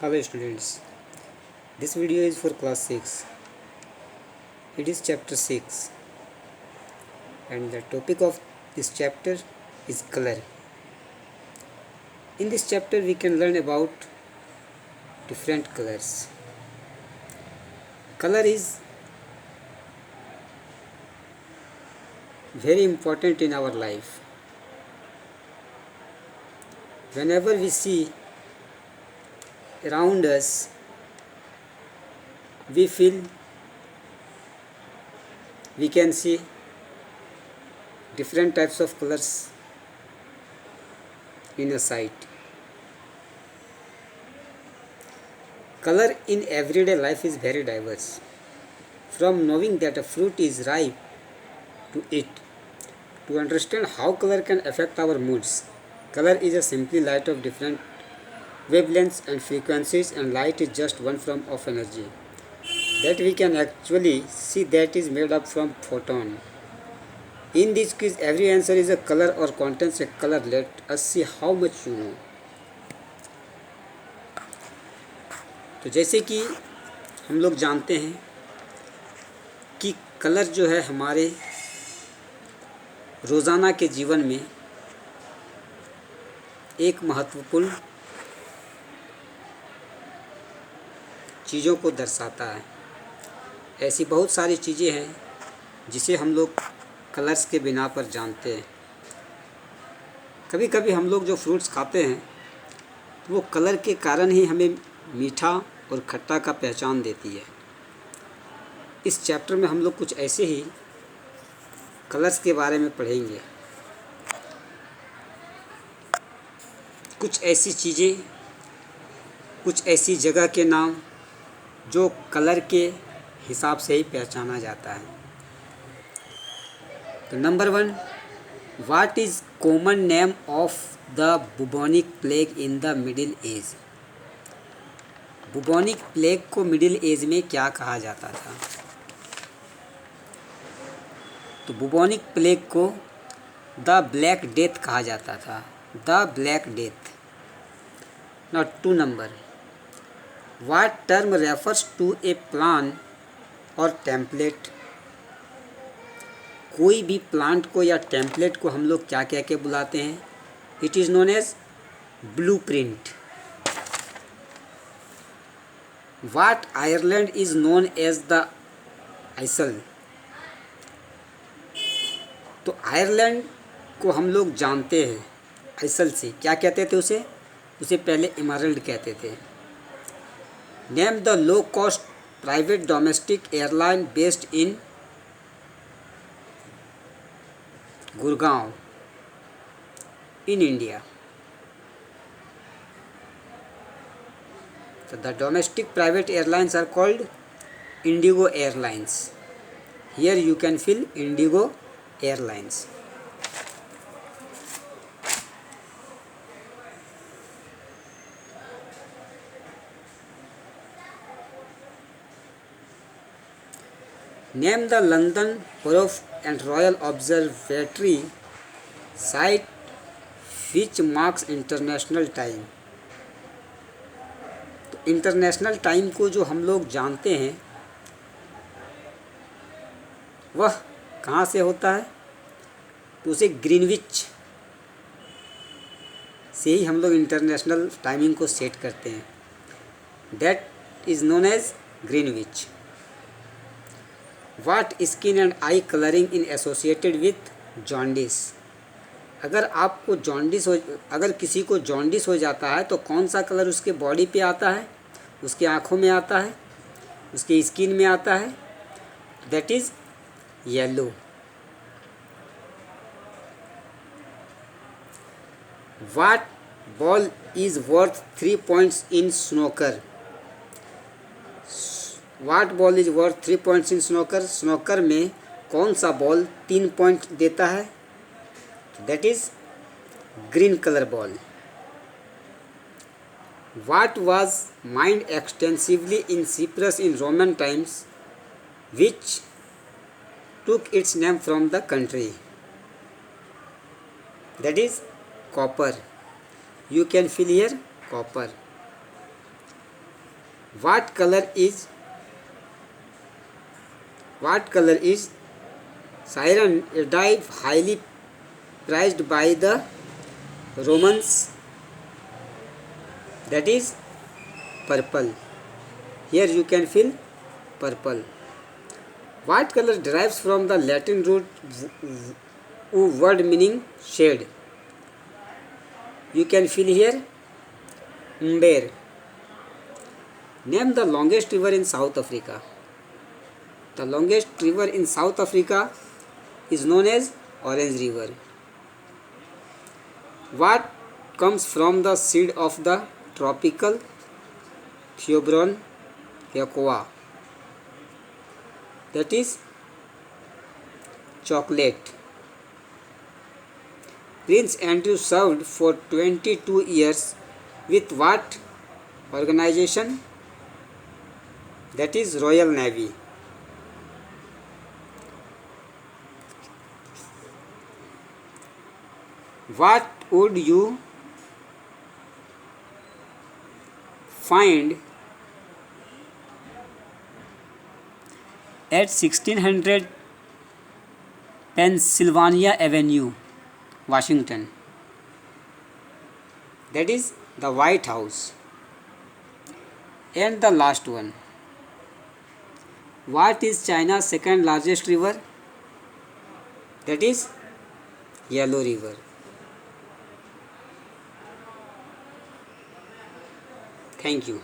Hello students, this video is for class 6. It is chapter 6 and the topic of this chapter is color. In this chapter we can learn about different colors. Color is very important in our life. Whenever we see around us, we can see different types of colors in a sight. Color in everyday life is very diverse. From knowing that a fruit is ripe to it, to understand how color can affect our moods. Color is a simply light of different wavelengths and frequencies, and light is just one form of energy that we can actually see that is made up from photon. In this quiz, every answer is a color or contains a color. Let us see how much you know. तो जैसे कि हम लोग जानते हैं कि colour जो है हमारे रोज़ाना के जीवन में एक महत्वपूर्ण चीज़ों को दर्शाता है। ऐसी बहुत सारी चीज़ें हैं जिसे हम लोग कलर्स के बिना पर जानते हैं। कभी कभी हम लोग जो फ्रूट्स खाते हैं तो वो कलर के कारण ही हमें मीठा और खट्टा का पहचान देती है। इस चैप्टर में हम लोग कुछ ऐसे ही कलर्स के बारे में पढ़ेंगे। कुछ ऐसी चीज़ें, कुछ ऐसी जगह के नाम जो कलर के हिसाब से ही पहचाना जाता है। तो number 1, what is common name of the bubonic plague in the middle age? Bubonic plague को मिडिल एज में क्या कहा जाता था? तो बुबोनिक प्लेग को द ब्लैक डेथ कहा जाता था। The black death. Now 2 number, What term refers to a plan और टेम्पलेट? कोई भी प्लांट को या टेम्पलेट को हम लोग क्या कह के बुलाते हैं? It is known as blueprint. What Ireland is known as the isle? तो आयरलैंड को हम लोग जानते हैं आइसल से। क्या कहते थे उसे? उसे पहले एमराल्ड कहते थे। Name the low-cost private domestic airline based in Gurgaon in India. So the domestic private airlines are called Indigo Airlines. Here you can fill Indigo Airlines. Name the London Borough and Royal Observatory site which marks international time. तो international time को जो हम लोग जानते हैं वह कहाँ से होता है? तो उसे ग्रीनविच से ही हम लोग इंटरनेशनल टाइमिंग को सेट करते हैं। That is known as Greenwich. What skin and eye coloring in associated with jaundice? अगर किसी को जॉन्डिस हो जाता है तो कौन सा कलर उसके बॉडी पे आता है, उसके आँखों में आता है, उसके स्किन में आता है? That is yellow. What ball is worth 3 points in snooker? What ball is worth 3 points in snooker? Snooker में कौन सा बॉल 3 पॉइंट देता है? That is green colour ball. What was mined extensively in Cyprus in Roman times, which took its name from the country? That is copper. You can fill here copper. What color is what color is Siren, a dye highly prized by the Romans? That is purple. Here you can fill purple. What color derives from the Latin root word meaning shade? You can fill here umber. Name the longest river in South Africa. The longest river in South Africa is known as Orange River. What comes from the seed of the tropical Theobroma cocoa? That is chocolate. Prince Andrew served for 22 years with what organization? That is Royal Navy. What would you find at 1600 Pennsylvania Avenue, Washington? That is the White House. And the last one. What is China's second largest river? That is Yellow River. Thank you.